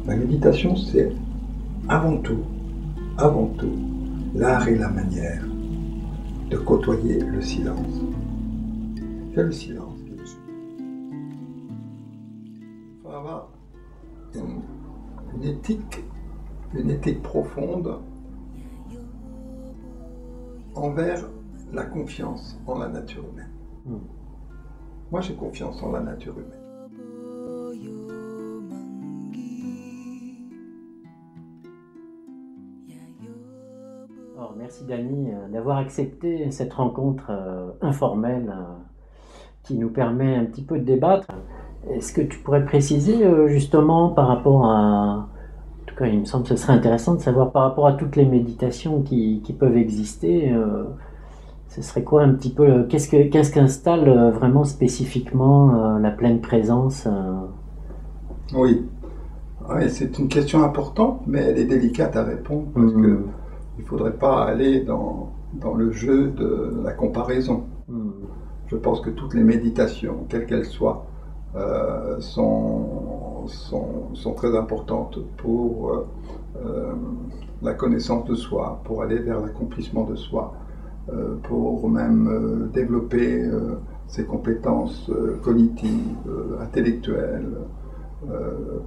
La méditation, c'est avant tout, l'art et la manière de côtoyer le silence. C'est le silence qui le suit. Il faut avoir une éthique profonde envers la confiance en la nature humaine. Moi, j'ai confiance en la nature humaine. Alors, merci Dany d'avoir accepté cette rencontre informelle qui nous permet un petit peu de débattre. Est-ce que tu pourrais préciser justement par rapport à... En tout cas, il me semble que ce serait intéressant de savoir par rapport à toutes les méditations qui peuvent exister, ce serait quoi un petit peu... Qu'est-ce qu'installe vraiment spécifiquement la pleine présence Oui, c'est une question importante, mais elle est délicate à répondre parce que il ne faudrait pas aller dans le jeu de la comparaison. Je pense que toutes les méditations, quelles qu'elles soient, sont très importantes pour la connaissance de soi, pour aller vers l'accomplissement de soi, pour même développer ses compétences cognitives, intellectuelles,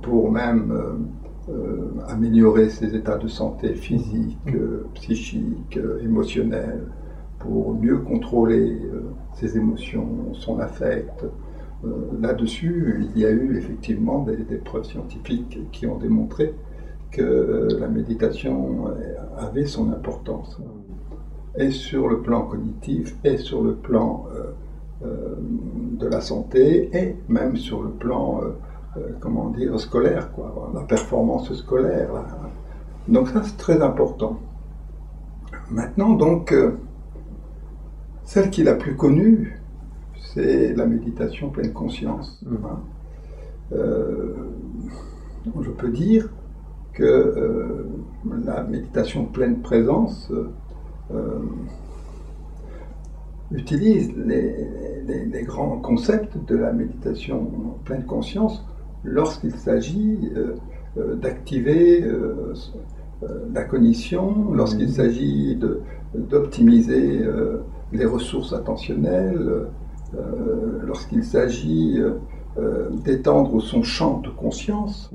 pour même améliorer ses états de santé physique, psychique, émotionnel, pour mieux contrôler ses émotions, son affect. Là-dessus, il y a eu effectivement des preuves scientifiques qui ont démontré que la méditation avait son importance, et sur le plan cognitif, et sur le plan de la santé, et même sur le plan scolaire, quoi, la performance scolaire. Là. Donc ça, c'est très important. Maintenant, donc, celle qui est la plus connue, c'est la méditation pleine conscience. Je peux dire que la méditation pleine présence utilise les grands concepts de la méditation pleine conscience lorsqu'il s'agit d'activer la cognition, lorsqu'il s'agit d'optimiser les ressources attentionnelles, lorsqu'il s'agit d'étendre son champ de conscience.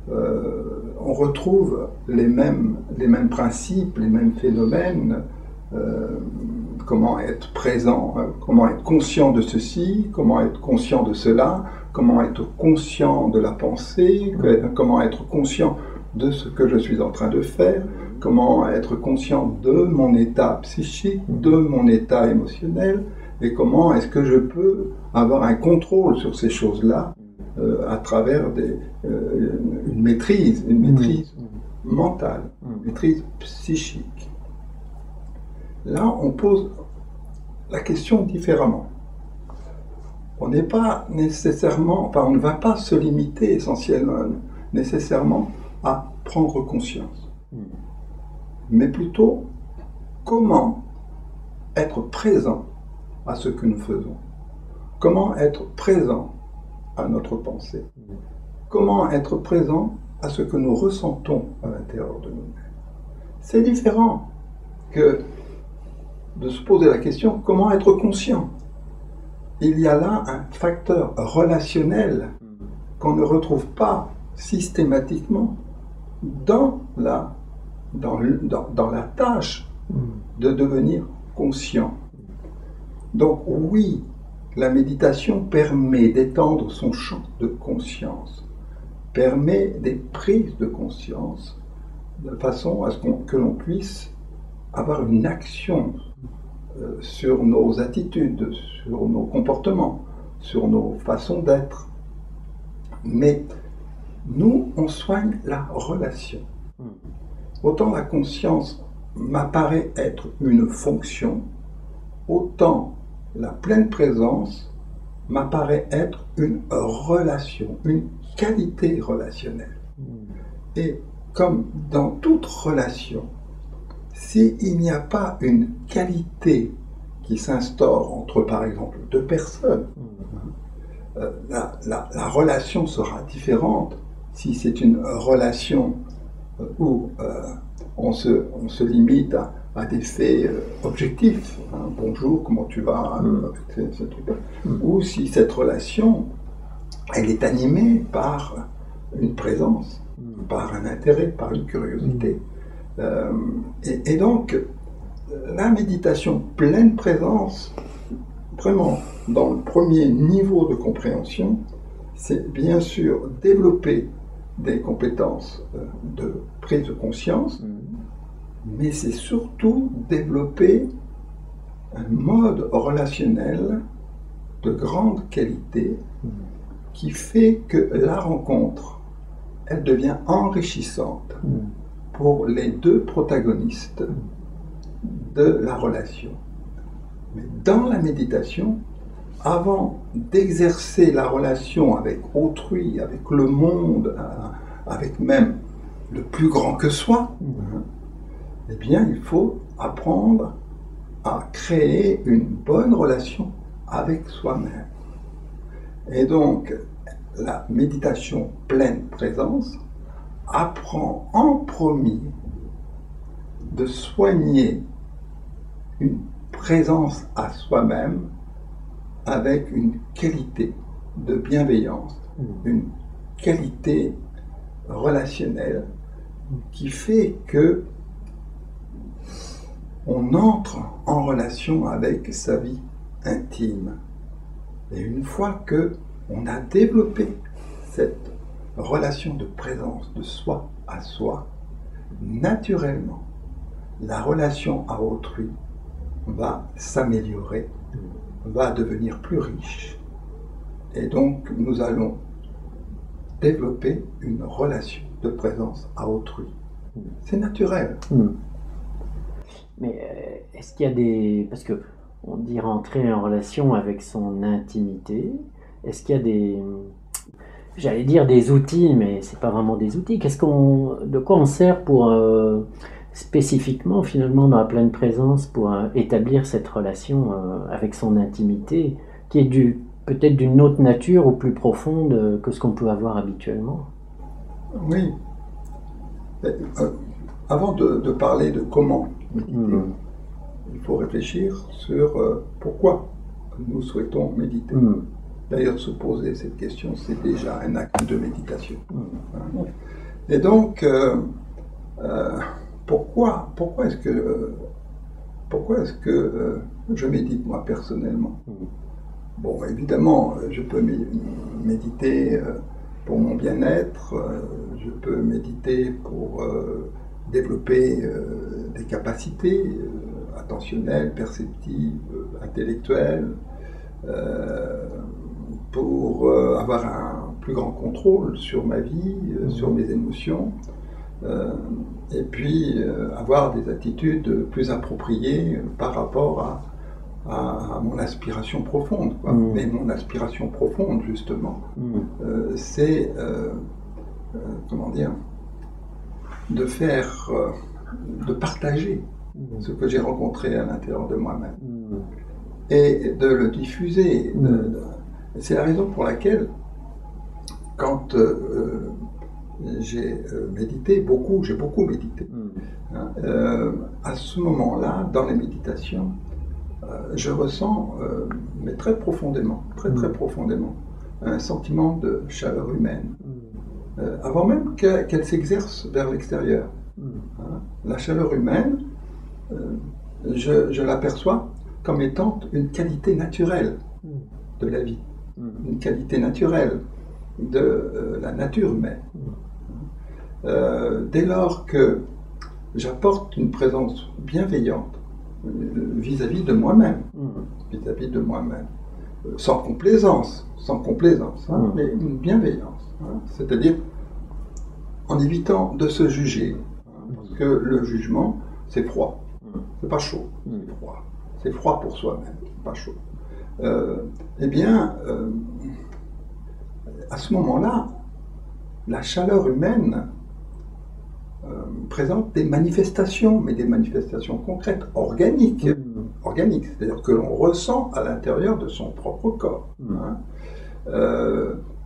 On retrouve les mêmes principes, les mêmes phénomènes. Comment être présent, comment être conscient de ceci, comment être conscient de cela, comment être conscient de la pensée, comment être conscient de ce que je suis en train de faire, comment être conscient de mon état psychique, de mon état émotionnel, et comment est-ce que je peux avoir un contrôle sur ces choses-là à travers une maîtrise mentale, une maîtrise psychique. Là, on pose la question différemment. On n'est pas nécessairement, on ne va pas se limiter essentiellement, nécessairement à prendre conscience, mais plutôt comment être présent à ce que nous faisons, comment être présent à notre pensée, comment être présent à ce que nous ressentons à l'intérieur de nous-mêmes. C'est différent que de se poser la question comment être conscient. Il y a là un facteur relationnel qu'on ne retrouve pas systématiquement dans la tâche de devenir conscient. Donc oui, la méditation permet d'étendre son champ de conscience, permet des prises de conscience de façon à ce que l'on puisse avoir une action sur nos attitudes, sur nos comportements, sur nos façons d'être. Mais nous, on soigne la relation. Autant la conscience m'apparaît être une fonction, autant la pleine présence m'apparaît être une relation, une qualité relationnelle. Et comme dans toute relation, s'il n'y a pas une qualité qui s'instaure entre, par exemple, deux personnes, la relation sera différente si c'est une relation où on se limite à des faits objectifs, hein, bonjour, comment tu vas, avec ce truc-là, ou si cette relation, elle est animée par une présence, par un intérêt, par une curiosité. Et donc, la méditation pleine présence, vraiment, dans le premier niveau de compréhension, c'est bien sûr développer des compétences de prise de conscience, mais c'est surtout développer un mode relationnel de grande qualité qui fait que la rencontre, elle devient enrichissante pour les deux protagonistes de la relation. Mais dans la méditation, avant d'exercer la relation avec autrui, avec le monde, avec même le plus grand que soi, eh bien, il faut apprendre à créer une bonne relation avec soi-même. Et donc, la méditation pleine présence apprend en premier de soigner une présence à soi-même avec une qualité de bienveillance, une qualité relationnelle qui fait que on entre en relation avec sa vie intime. Et une fois que on a développé cette relation de présence de soi à soi, naturellement, la relation à autrui va s'améliorer, va devenir plus riche. Et donc, nous allons développer une relation de présence à autrui. C'est naturel. Mais est-ce qu'il y a des... Parce que on dit rentrer en relation avec son intimité. Est-ce qu'il y a des... J'allais dire des outils, mais c'est pas vraiment des outils. De quoi on sert pour spécifiquement, finalement, dans la pleine présence, pour établir cette relation avec son intimité, qui est peut-être d'une autre nature ou plus profonde que ce qu'on peut avoir habituellement? Oui. Avant de parler de comment méditer, il faut réfléchir sur pourquoi nous souhaitons méditer. D'ailleurs, se poser cette question, c'est déjà un acte de méditation. Et donc, pourquoi est-ce que je médite, moi, personnellement? Bon, évidemment, je peux méditer pour mon bien-être, je peux méditer pour développer des capacités attentionnelles, perceptives, intellectuelles, pour avoir un plus grand contrôle sur ma vie, sur mes émotions, et puis avoir des attitudes plus appropriées par rapport à mon aspiration profonde, quoi. Mais mon aspiration profonde, justement, c'est, comment dire, de faire, de partager ce que j'ai rencontré à l'intérieur de moi-même et de le diffuser. C'est la raison pour laquelle, quand j'ai médité, j'ai beaucoup médité, à ce moment-là, dans les méditations, je ressens, mais très profondément, très profondément, un sentiment de chaleur humaine, avant même qu'elle s'exerce vers l'extérieur. La chaleur humaine, je l'aperçois comme étant une qualité naturelle de la vie, une qualité naturelle de la nature humaine. Dès lors que j'apporte une présence bienveillante vis-à-vis de moi-même, sans complaisance, mais une bienveillance, c'est-à-dire en évitant de se juger, parce que le jugement, c'est froid, c'est pas chaud, c'est froid. C'est froid pour soi-même, pas chaud. Eh bien, à ce moment-là, la chaleur humaine présente des manifestations, mais des manifestations concrètes, organiques, c'est-à-dire que l'on ressent à l'intérieur de son propre corps.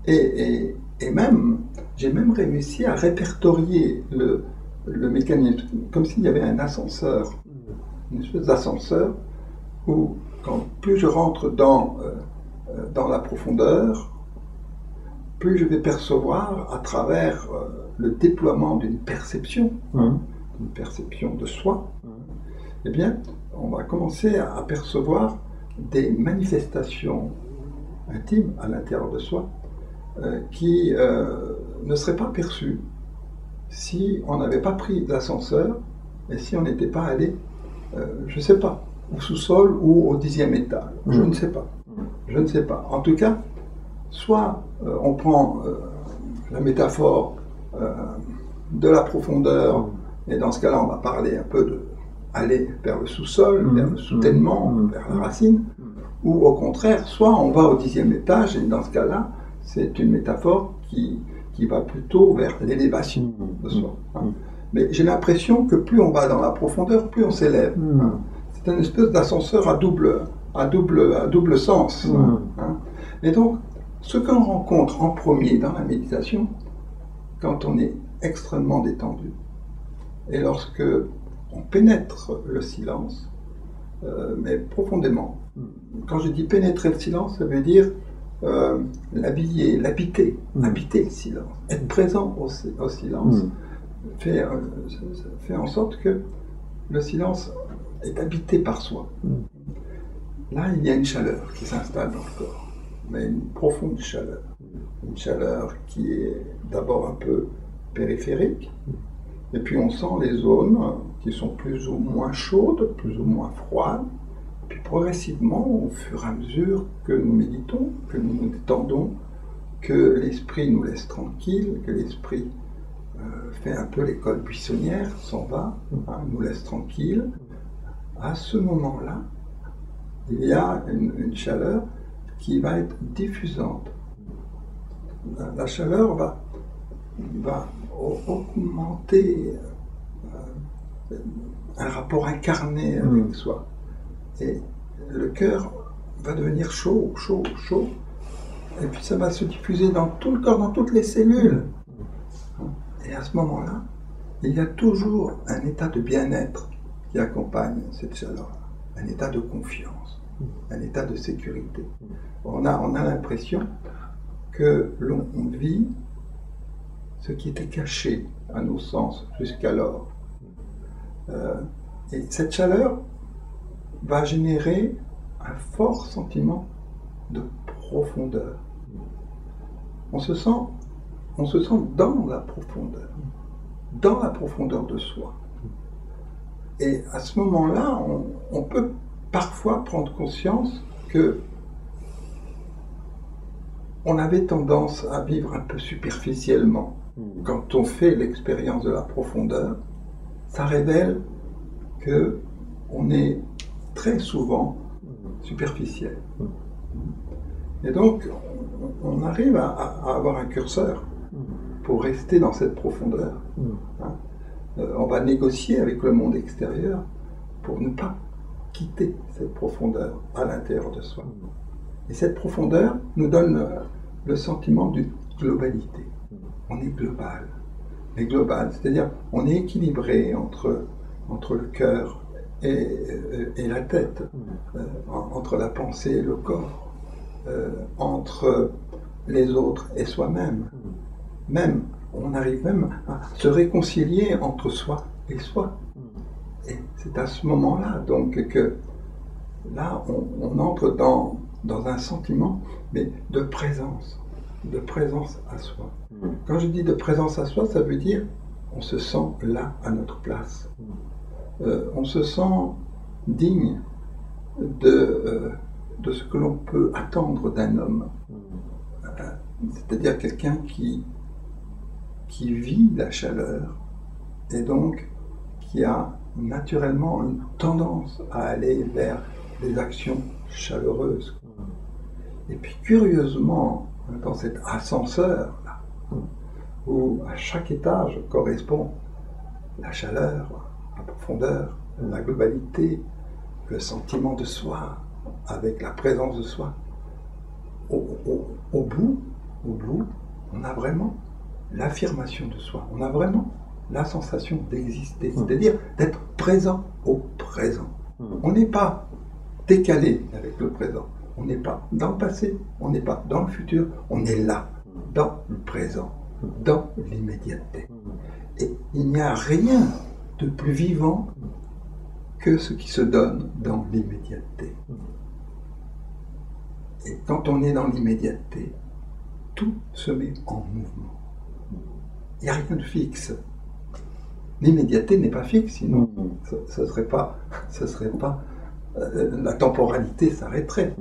Et Et même, j'ai même réussi à répertorier le mécanisme, comme s'il y avait un ascenseur, une espèce d'ascenseur, où plus je rentre dans la profondeur, plus je vais percevoir à travers le déploiement d'une perception, une perception de soi, eh bien, on va commencer à percevoir des manifestations intimes à l'intérieur de soi qui ne seraient pas perçues si on n'avait pas pris l'ascenseur et si on n'était pas allé, je ne sais pas, au sous-sol ou au 10e étage. Je ne sais pas. Je ne sais pas. En tout cas, soit on prend la métaphore de la profondeur, et dans ce cas-là, on va parler un peu de aller vers le sous-sol, vers le soutènement, vers la racine, ou au contraire, soit on va au 10e étage, et dans ce cas-là, c'est une métaphore qui va plutôt vers l'élévation de soi. Mais j'ai l'impression que plus on va dans la profondeur, plus on s'élève. C'est une espèce d'ascenseur à double sens. Et donc, ce qu'on rencontre en premier dans la méditation, quand on est extrêmement détendu, et lorsque on pénètre le silence, mais profondément. Quand je dis pénétrer le silence, ça veut dire l'habiter le silence, être présent au silence, fait en sorte que le silence est habité par soi. Là, il y a une chaleur qui s'installe dans le corps, mais une profonde chaleur. Une chaleur qui est d'abord un peu périphérique, et puis on sent les zones qui sont plus ou moins chaudes, plus ou moins froides, puis progressivement, au fur et à mesure que nous méditons, que nous nous détendons, que l'esprit nous laisse tranquille, que l'esprit fait un peu l'école buissonnière, s'en va, nous laisse tranquille, à ce moment-là, il y a une chaleur qui va être diffusante. La chaleur va augmenter un rapport incarné avec soi. Et le cœur va devenir chaud, chaud, chaud. Et puis ça va se diffuser dans tout le corps, dans toutes les cellules. Et à ce moment-là, il y a toujours un état de bien-être qui accompagne cette chaleur, un état de confiance, un état de sécurité. On a l'impression que l'on vit ce qui était caché à nos sens jusqu'alors. Et cette chaleur va générer un fort sentiment de profondeur. On se sent dans la profondeur de soi. Et à ce moment-là, on peut parfois prendre conscience que on avait tendance à vivre un peu superficiellement. Quand on fait l'expérience de la profondeur, ça révèle que on est très souvent superficiel. Et donc, on arrive à avoir un curseur pour rester dans cette profondeur. On va négocier avec le monde extérieur pour ne pas quitter cette profondeur à l'intérieur de soi. Et cette profondeur nous donne le sentiment d'une globalité. On est global. Mais global, c'est-à-dire on est équilibré entre le cœur et la tête, entre la pensée et le corps, entre les autres et soi-même. Même, on arrive même à se réconcilier entre soi et soi. Et c'est à ce moment-là, donc, que là, on entre dans un sentiment, mais de présence à soi. Quand je dis de présence à soi, ça veut dire on se sent là, à notre place. On se sent digne de ce que l'on peut attendre d'un homme. C'est-à-dire quelqu'un qui vit la chaleur et donc qui a naturellement une tendance à aller vers des actions chaleureuses. Et puis curieusement, dans cet ascenseur-là, où à chaque étage correspond la chaleur, la profondeur, la globalité, le sentiment de soi, avec la présence de soi, au bout, on a vraiment l'affirmation de soi, on a vraiment la sensation d'exister, c'est-à-dire d'être présent au présent. On n'est pas décalé avec le présent, on n'est pas dans le passé, on n'est pas dans le futur, on est là, dans le présent, dans l'immédiateté. Et il n'y a rien de plus vivant que ce qui se donne dans l'immédiateté. Et quand on est dans l'immédiateté, tout se met en mouvement. Il n'y a rien de fixe. L'immédiateté n'est pas fixe, sinon la temporalité s'arrêterait.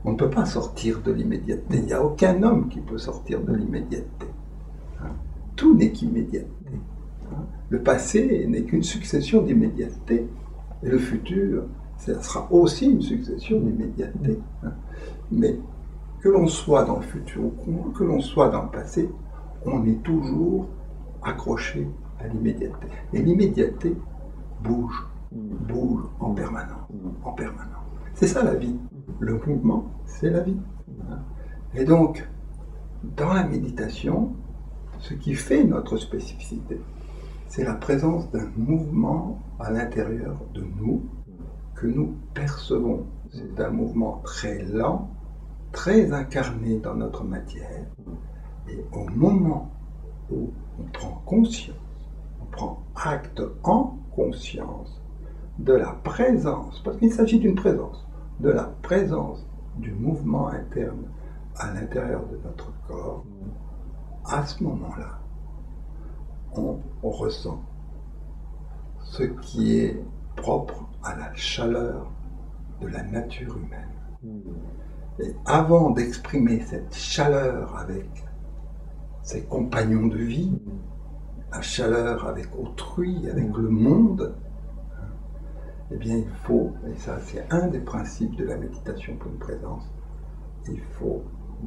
On ne peut pas sortir de l'immédiateté. Il n'y a aucun homme qui peut sortir de l'immédiateté. Tout n'est qu'immédiateté. Le passé n'est qu'une succession d'immédiateté. Et le futur, ça sera aussi une succession d'immédiateté. Mais que l'on soit dans le futur ou que l'on soit dans le passé, on est toujours accroché à l'immédiateté. Et l'immédiateté bouge en permanence, en permanence. C'est ça la vie. Le mouvement, c'est la vie. Et donc, dans la méditation, ce qui fait notre spécificité, c'est la présence d'un mouvement à l'intérieur de nous que nous percevons. C'est un mouvement très lent, très incarné dans notre matière. Et au moment où on prend conscience, on prend acte en conscience de la présence, parce qu'il s'agit d'une présence, de la présence du mouvement interne à l'intérieur de notre corps, à ce moment-là, on ressent ce qui est propre à la chaleur de la nature humaine. Et avant d'exprimer cette chaleur avec ses compagnons de vie, la chaleur avec autrui, avec le monde, eh bien il faut, et ça c'est un des principes de la méditation pleine présence, il faut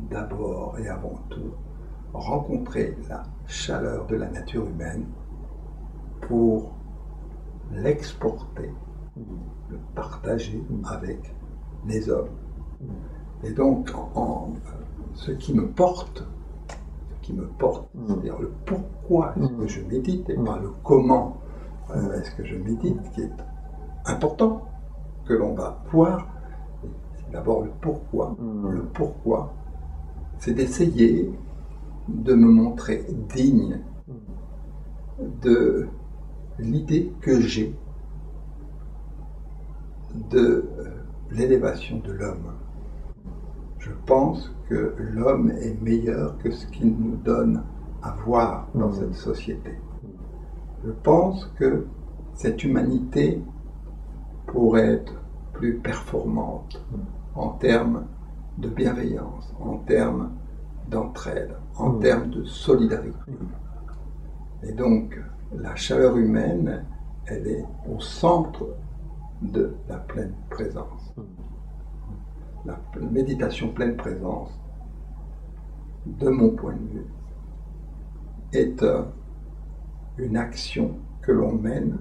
d'abord et avant tout rencontrer la chaleur de la nature humaine pour l'exporter, le partager avec les hommes. Et donc, ce qui me porte, c'est-à-dire le pourquoi est-ce que je médite et pas le comment est-ce que je médite, qui est important, que l'on va voir. C'est d'abord le pourquoi. Le pourquoi, c'est d'essayer de me montrer digne de l'idée que j'ai de l'élévation de l'homme. Je pense que l'homme est meilleur que ce qu'il nous donne à voir dans cette société. Je pense que cette humanité pourrait être plus performante en termes de bienveillance, en termes d'entraide, en termes de solidarité. Et donc, la chaleur humaine, elle est au centre de la pleine présence. La méditation pleine présence, de mon point de vue, est une action que l'on mène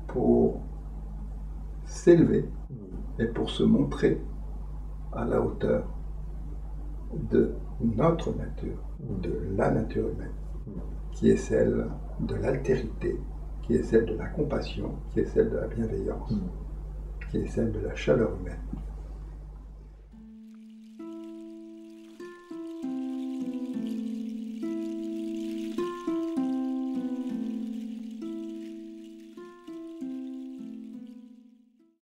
pour s'élever et pour se montrer à la hauteur de notre nature, de la nature humaine, qui est celle de l'altérité, qui est celle de la compassion, qui est celle de la bienveillance, qui est celle de la chaleur humaine.